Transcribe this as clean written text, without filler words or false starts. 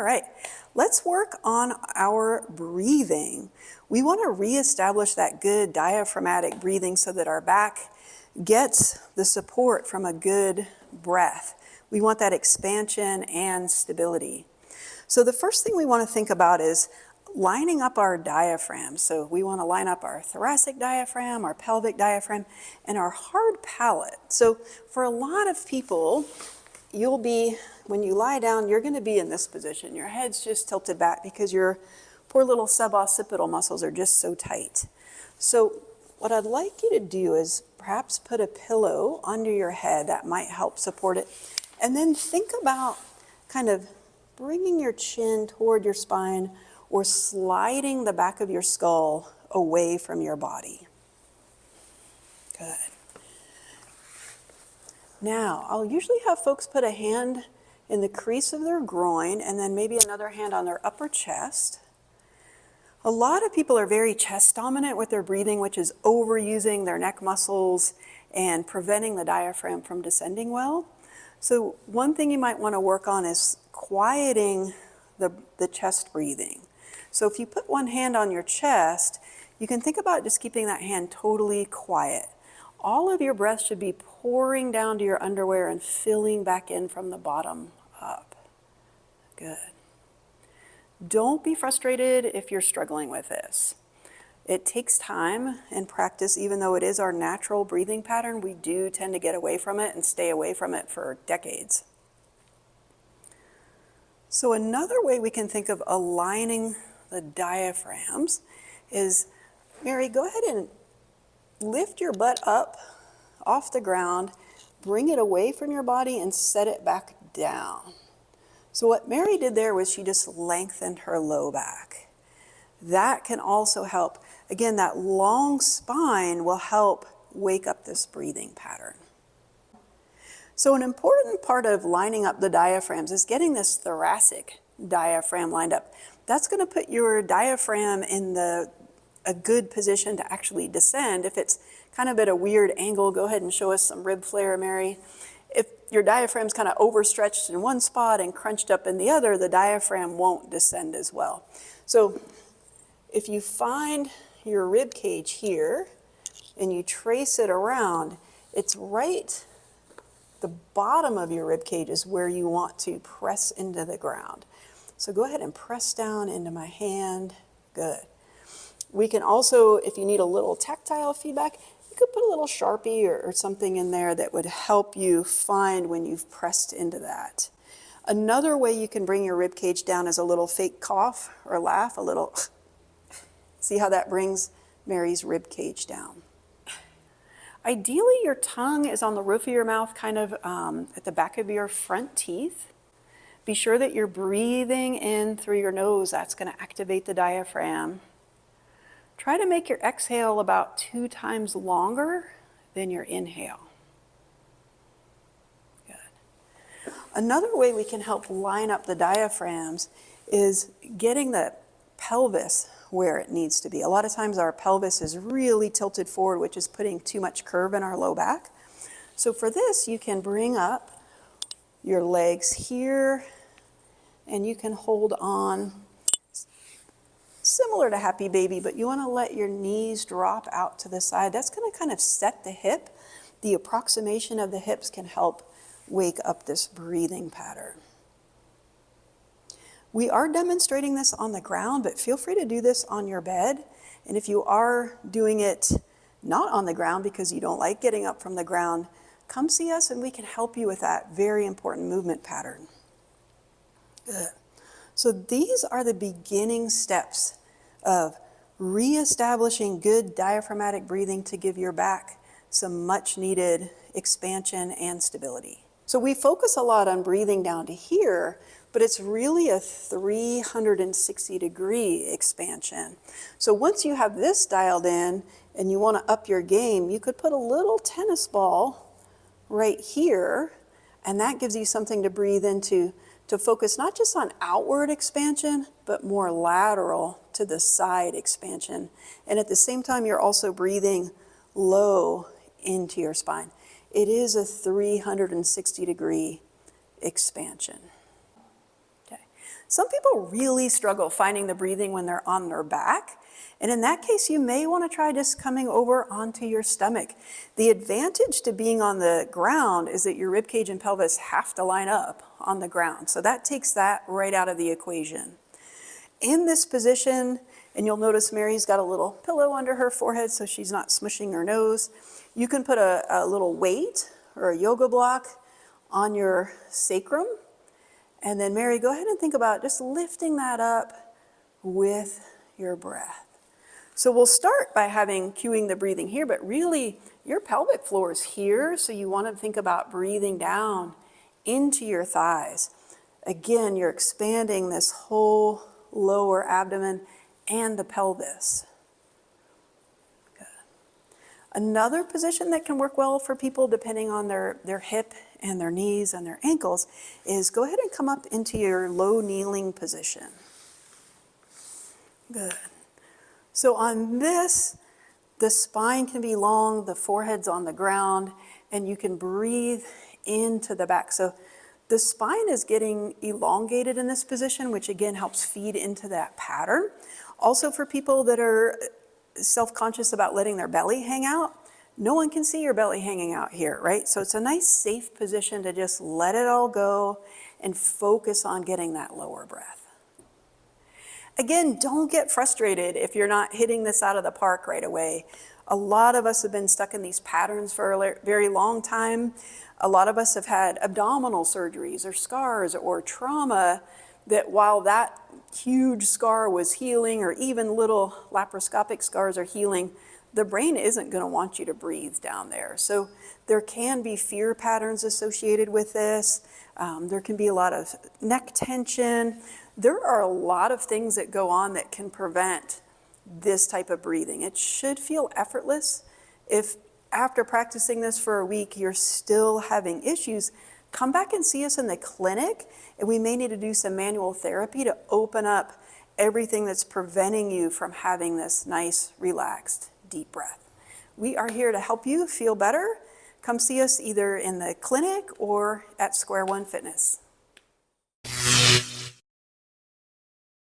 All right, let's work on our breathing. We want to reestablish that good diaphragmatic breathing so that our back gets the support from a good breath. We want that expansion and stability. So the first thing we want to think about is lining up our diaphragm. So we want to line up our thoracic diaphragm, our pelvic diaphragm, and our hard palate. So for a lot of people, when you lie down, you're going to be in this position. Your head's just tilted back because your poor little suboccipital muscles are just so tight. So what I'd like you to do is perhaps put a pillow under your head. That might help support it. And then think about kind of bringing your chin toward your spine or sliding the back of your skull away from your body. Good. Now, I'll usually have folks put a hand in the crease of their groin and then maybe another hand on their upper chest. A lot of people are very chest dominant with their breathing, which is overusing their neck muscles and preventing the diaphragm from descending well. So one thing you might want to work on is quieting the chest breathing. So if you put one hand on your chest, you can think about just keeping that hand totally quiet. All of your breath should be pouring down to your underwear and filling back in from the bottom up. Good. Don't be frustrated if you're struggling with this. It takes time and practice. Even though it is our natural breathing pattern, we do tend to get away from it and stay away from it for decades. So another way we can think of aligning the diaphragms is, Mary, go ahead and lift your butt up off the ground, bring it away from your body and set it back down. So what Mary did there was she just lengthened her low back. That can also help. Again, that long spine will help wake up this breathing pattern. So an important part of lining up the diaphragms is getting this thoracic diaphragm lined up. That's going to put your diaphragm in a good position to actually descend. If it's kind of at a weird angle, go ahead and show us some rib flare, Mary. If your diaphragm's kind of overstretched in one spot and crunched up in the other, the diaphragm won't descend as well. So if you find your rib cage here and you trace it around, it's right, the bottom of your rib cage is where you want to press into the ground. So go ahead and press down into my hand. Good. We can also, if you need a little tactile feedback, you could put a little Sharpie or something in there that would help you find when you've pressed into that. Another way you can bring your rib cage down is a little fake cough or laugh, a little. See how that brings Mary's rib cage down. Ideally, your tongue is on the roof of your mouth, kind of at the back of your front teeth. Be sure that you're breathing in through your nose. That's going to activate the diaphragm. Try to make your exhale about 2 times longer than your inhale. Good. Another way we can help line up the diaphragms is getting the pelvis where it needs to be. A lot of times our pelvis is really tilted forward, which is putting too much curve in our low back. So for this, you can bring up your legs here, and you can hold on similar to Happy Baby, but you want to let your knees drop out to the side. That's going to kind of set the hip. The approximation of the hips can help wake up this breathing pattern. We are demonstrating this on the ground, but feel free to do this on your bed. And if you are doing it not on the ground because you don't like getting up from the ground, come see us and we can help you with that very important movement pattern. Good. So these are the beginning steps of reestablishing good diaphragmatic breathing to give your back some much needed expansion and stability. So we focus a lot on breathing down to here, but it's really a 360-degree expansion. So once you have this dialed in and you want to up your game, you could put a little tennis ball right here, and that gives you something to breathe into, to focus not just on outward expansion, but more lateral to the side expansion. And at the same time, you're also breathing low into your spine. It is a 360-degree expansion. Okay. Some people really struggle finding the breathing when they're on their back. And in that case, you may want to try just coming over onto your stomach. The advantage to being on the ground is that your ribcage and pelvis have to line up on the ground. So that takes that right out of the equation. In this position, and you'll notice Mary's got a little pillow under her forehead so she's not smushing her nose. You can put a little weight or a yoga block on your sacrum. And then Mary, go ahead and think about just lifting that up with your breath. So we'll start by cueing the breathing here, but really your pelvic floor is here, so you want to think about breathing down into your thighs. Again, you're expanding this whole lower abdomen and the pelvis. Good. Another position that can work well for people depending on their hip and their knees and their ankles is go ahead and come up into your low kneeling position. Good. So on this, the spine can be long, the forehead's on the ground, and you can breathe into the back. So the spine is getting elongated in this position, which again helps feed into that pattern. Also for people that are self-conscious about letting their belly hang out, no one can see your belly hanging out here, right? So it's a nice safe position to just let it all go and focus on getting that lower breath. Again, don't get frustrated if you're not hitting this out of the park right away. A lot of us have been stuck in these patterns for a very long time. A lot of us have had abdominal surgeries or scars or trauma that while that huge scar was healing, or even little laparoscopic scars are healing, the brain isn't going to want you to breathe down there. So there can be fear patterns associated with this. There can be a lot of neck tension. There are a lot of things that go on that can prevent this type of breathing. It should feel effortless. If after practicing this for a week, you're still having issues, come back and see us in the clinic, and we may need to do some manual therapy to open up everything that's preventing you from having this nice, relaxed, deep breath. We are here to help you feel better. Come see us either in the clinic or at Square One Fitness.